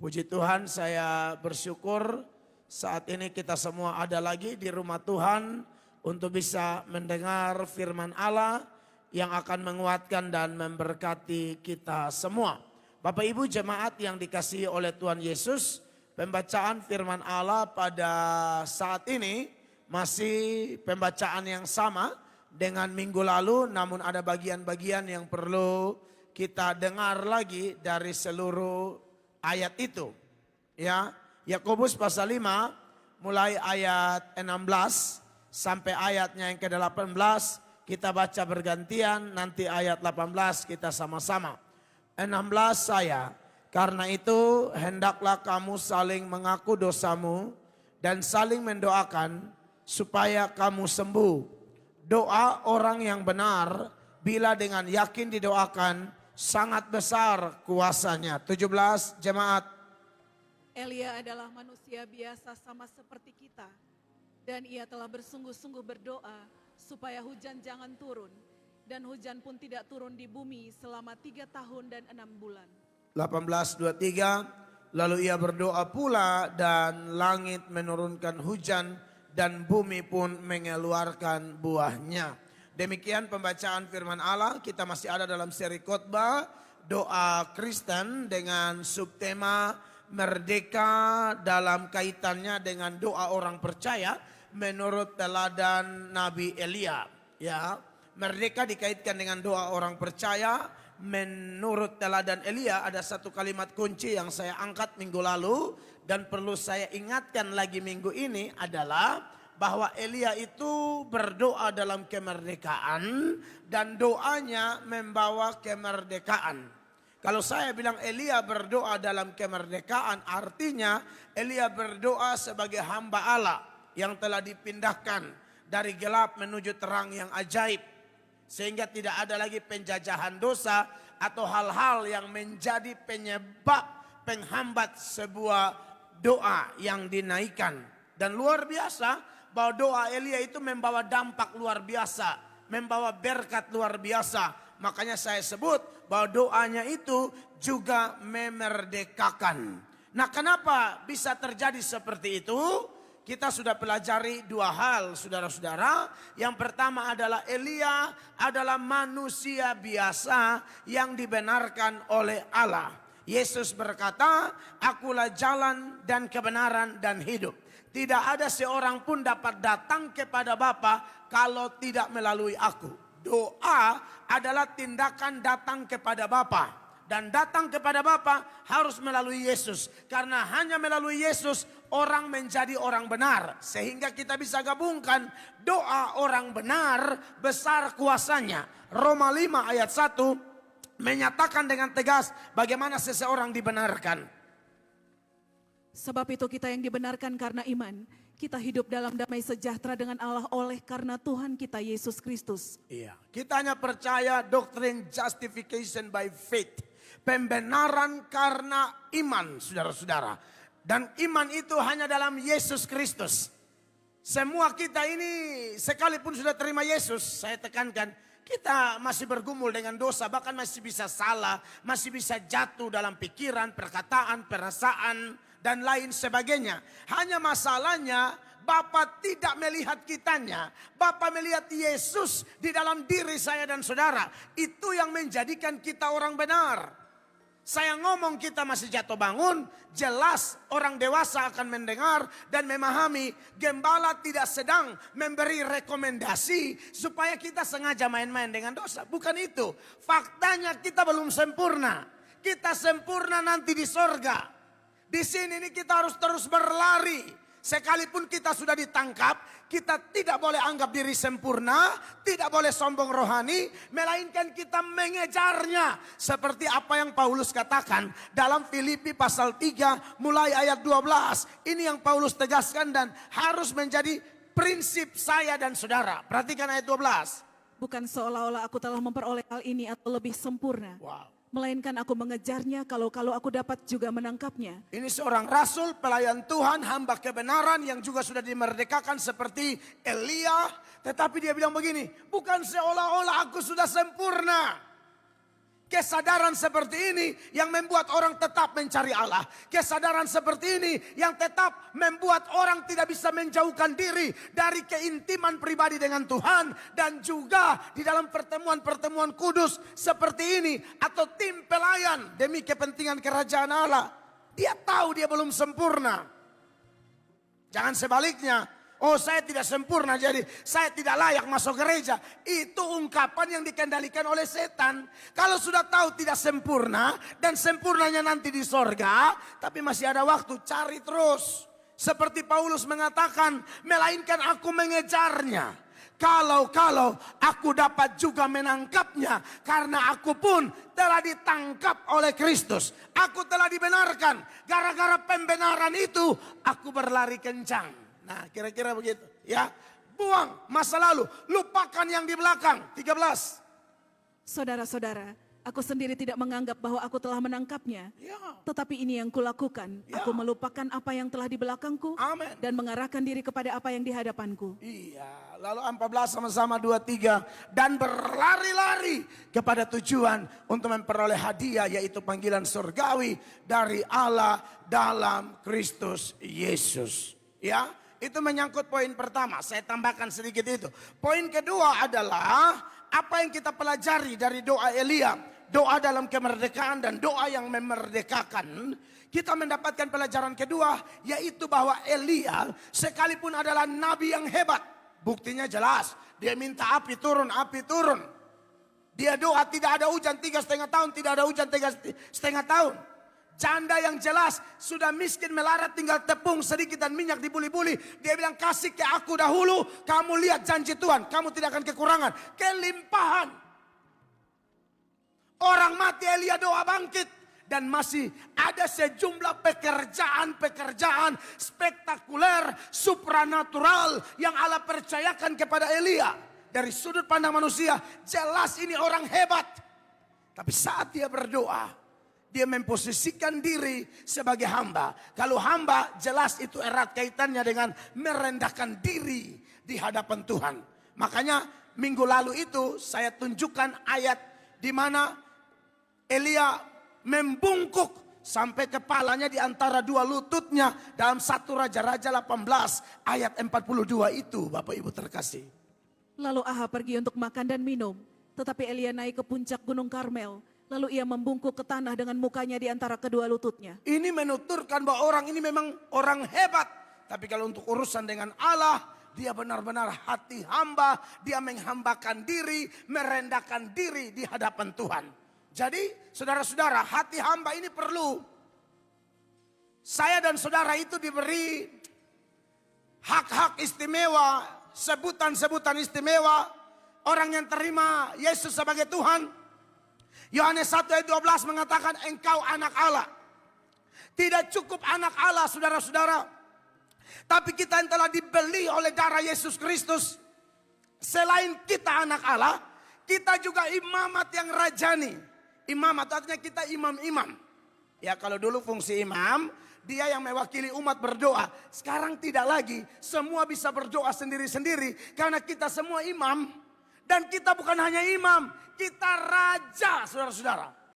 Puji Tuhan, saya bersyukur saat ini kita semua ada lagi di rumah Tuhan untuk bisa mendengar firman Allah yang akan menguatkan dan memberkati kita semua. Bapak Ibu jemaat yang dikasihi oleh Tuhan Yesus, pembacaan firman Allah pada saat ini masih pembacaan yang sama dengan minggu lalu, namun ada bagian-bagian yang perlu kita dengar lagi dari seluruh ayat itu. Ya, Yakobus pasal 5 mulai ayat 16 sampai ayatnya yang ke-18 kita baca bergantian, nanti ayat 18 kita sama-sama. 16 saya, karena itu hendaklah kamu saling mengaku dosamu dan saling mendoakan supaya kamu sembuh. Doa orang yang benar bila dengan yakin didoakan sangat besar kuasanya. 17 jemaat. Elia adalah manusia biasa sama seperti kita. Dan ia telah bersungguh-sungguh berdoa supaya hujan jangan turun. Dan hujan pun tidak turun di bumi selama 3 tahun dan 6 bulan. 18:23, lalu ia berdoa pula dan langit menurunkan hujan dan bumi pun mengeluarkan buahnya. Demikian pembacaan firman Allah. Kita masih ada dalam seri khotbah doa Kristen dengan subtema merdeka dalam kaitannya dengan doa orang percaya menurut teladan Nabi Elia. Ya, merdeka dikaitkan dengan doa orang percaya menurut teladan Elia. Ada satu kalimat kunci yang saya angkat minggu lalu dan perlu saya ingatkan lagi minggu ini adalah bahwa Elia itu berdoa dalam kemerdekaan dan doanya membawa kemerdekaan. Kalau saya bilang Elia berdoa dalam kemerdekaan, artinya Elia berdoa sebagai hamba Allah yang telah dipindahkan dari gelap menuju terang yang ajaib. Sehingga tidak ada lagi penjajahan dosa atau hal-hal yang menjadi penyebab penghambat sebuah doa yang dinaikkan. Dan luar biasa bahwa doa Elia itu membawa dampak luar biasa, membawa berkat luar biasa. Makanya saya sebut bahwa doanya itu juga memerdekakan. Nah, kenapa bisa terjadi seperti itu? Kita sudah pelajari dua hal, saudara-saudara. Yang pertama adalah Elia adalah manusia biasa yang dibenarkan oleh Allah. Yesus berkata, akulah jalan dan kebenaran dan hidup. Tidak ada seorang pun dapat datang kepada Bapa kalau tidak melalui aku. Doa adalah tindakan datang kepada Bapa. Dan datang kepada Bapa harus melalui Yesus. Karena hanya melalui Yesus orang menjadi orang benar. Sehingga kita bisa gabungkan doa orang benar besar kuasanya. Roma 5 ayat 1 menyatakan dengan tegas bagaimana seseorang dibenarkan. Sebab itu kita yang dibenarkan karena iman, kita hidup dalam damai sejahtera dengan Allah oleh karena Tuhan kita Yesus Kristus. Iya, kita hanya percaya doktrin justification by faith. Pembenaran karena iman, saudara-saudara. Dan iman itu hanya dalam Yesus Kristus. Semua kita ini sekalipun sudah terima Yesus, saya tekankan, kita masih bergumul dengan dosa, bahkan masih bisa salah, masih bisa jatuh dalam pikiran, perkataan, perasaan, dan lain sebagainya. Hanya masalahnya Bapa tidak melihat kitanya. Bapa melihat Yesus di dalam diri saya dan saudara. Itu yang menjadikan kita orang benar. Saya ngomong kita masih jatuh bangun, jelas orang dewasa akan mendengar dan memahami. Gembala tidak sedang memberi rekomendasi supaya kita sengaja main-main dengan dosa. Bukan itu. Faktanya kita belum sempurna. Kita sempurna nanti di sorga. Di sini ini kita harus terus berlari. Sekalipun kita sudah ditangkap, kita tidak boleh anggap diri sempurna, tidak boleh sombong rohani, melainkan kita mengejarnya. Seperti apa yang Paulus katakan dalam Filipi pasal 3 mulai ayat 12. Ini yang Paulus tegaskan dan harus menjadi prinsip saya dan saudara. Perhatikan ayat 12. Bukan seolah-olah aku telah memperoleh hal ini atau lebih sempurna. Wow. Melainkan aku mengejarnya kalau aku dapat juga menangkapnya. Ini seorang rasul, pelayan Tuhan, hamba kebenaran yang juga sudah dimerdekakan seperti Elia. Tetapi dia bilang begini, bukan seolah-olah aku sudah sempurna. Kesadaran seperti ini yang membuat orang tetap mencari Allah. Kesadaran seperti ini yang tetap membuat orang tidak bisa menjauhkan diri dari keintiman pribadi dengan Tuhan. Dan juga di dalam pertemuan-pertemuan kudus seperti ini. Atau tim pelayan demi kepentingan kerajaan Allah. Dia tahu dia belum sempurna. Jangan sebaliknya. Oh, saya tidak sempurna, jadi saya tidak layak masuk gereja. Itu ungkapan yang dikendalikan oleh setan. Kalau sudah tahu tidak sempurna dan sempurnanya nanti di sorga, tapi masih ada waktu, cari terus. Seperti Paulus mengatakan, melainkan aku mengejarnya. Kalau aku dapat juga menangkapnya, karena aku pun telah ditangkap oleh Kristus. Aku telah dibenarkan, gara-gara pembenaran itu aku berlari kencang. Nah, kira-kira begitu ya. Buang masa lalu, lupakan yang di belakang. 13. Saudara-saudara, aku sendiri tidak menganggap bahwa aku telah menangkapnya. Ya. Tetapi ini yang kulakukan. Ya. Aku melupakan apa yang telah di belakangku. Amin. Dan mengarahkan diri kepada apa yang di hadapanku. Iya, lalu 14 sama-sama 23. Dan berlari-lari kepada tujuan untuk memperoleh hadiah, yaitu panggilan surgawi dari Allah dalam Kristus Yesus. Ya. Itu menyangkut poin pertama, saya tambahkan sedikit itu. Poin kedua adalah apa yang kita pelajari dari doa Elia. Doa dalam kemerdekaan dan doa yang memerdekakan. Kita mendapatkan pelajaran kedua, yaitu bahwa Elia sekalipun adalah nabi yang hebat. Buktinya jelas, dia minta api turun, api turun. Dia doa tidak ada hujan 3,5 tahun, tidak ada hujan 3,5 tahun. Janda yang jelas sudah miskin melarat, tinggal tepung sedikit dan minyak dibuli-buli. Dia bilang, kasih ke aku dahulu, kamu lihat janji Tuhan, kamu tidak akan kekurangan. Kelimpahan. Orang mati, Elia doa bangkit. Dan masih ada sejumlah pekerjaan spektakuler, supranatural yang Allah percayakan kepada Elia. Dari sudut pandang manusia, jelas ini orang hebat. Tapi saat dia berdoa, dia memposisikan diri sebagai hamba. Kalau hamba, jelas itu erat kaitannya dengan merendahkan diri di hadapan Tuhan. Makanya minggu lalu itu saya tunjukkan ayat di mana Elia membungkuk sampai kepalanya di antara dua lututnya dalam 1 Raja-Raja 18 ayat 42 itu, Bapak Ibu terkasih. Lalu Ahab pergi untuk makan dan minum. Tetapi Elia naik ke puncak Gunung Karmel. Lalu ia membungkuk ke tanah dengan mukanya di antara kedua lututnya. Ini menuturkan bahwa orang ini memang orang hebat. Tapi kalau untuk urusan dengan Allah, dia benar-benar hati hamba. Dia menghambakan diri, merendahkan diri di hadapan Tuhan. Jadi saudara-saudara, hati hamba ini perlu. Saya dan saudara itu diberi hak-hak istimewa, sebutan-sebutan istimewa. Orang yang terima Yesus sebagai Tuhan. Yohanes 1 ayat 12 mengatakan engkau anak Allah. Tidak cukup anak Allah saudara-saudara. Tapi kita yang telah dibeli oleh darah Yesus Kristus. Selain kita anak Allah, kita juga imamat yang rajani. Imamat artinya kita imam-imam. Ya kalau dulu fungsi imam, dia yang mewakili umat berdoa. Sekarang tidak lagi, semua bisa berdoa sendiri-sendiri. Karena kita semua imam. Dan kita bukan hanya imam, kita raja saudara-saudara.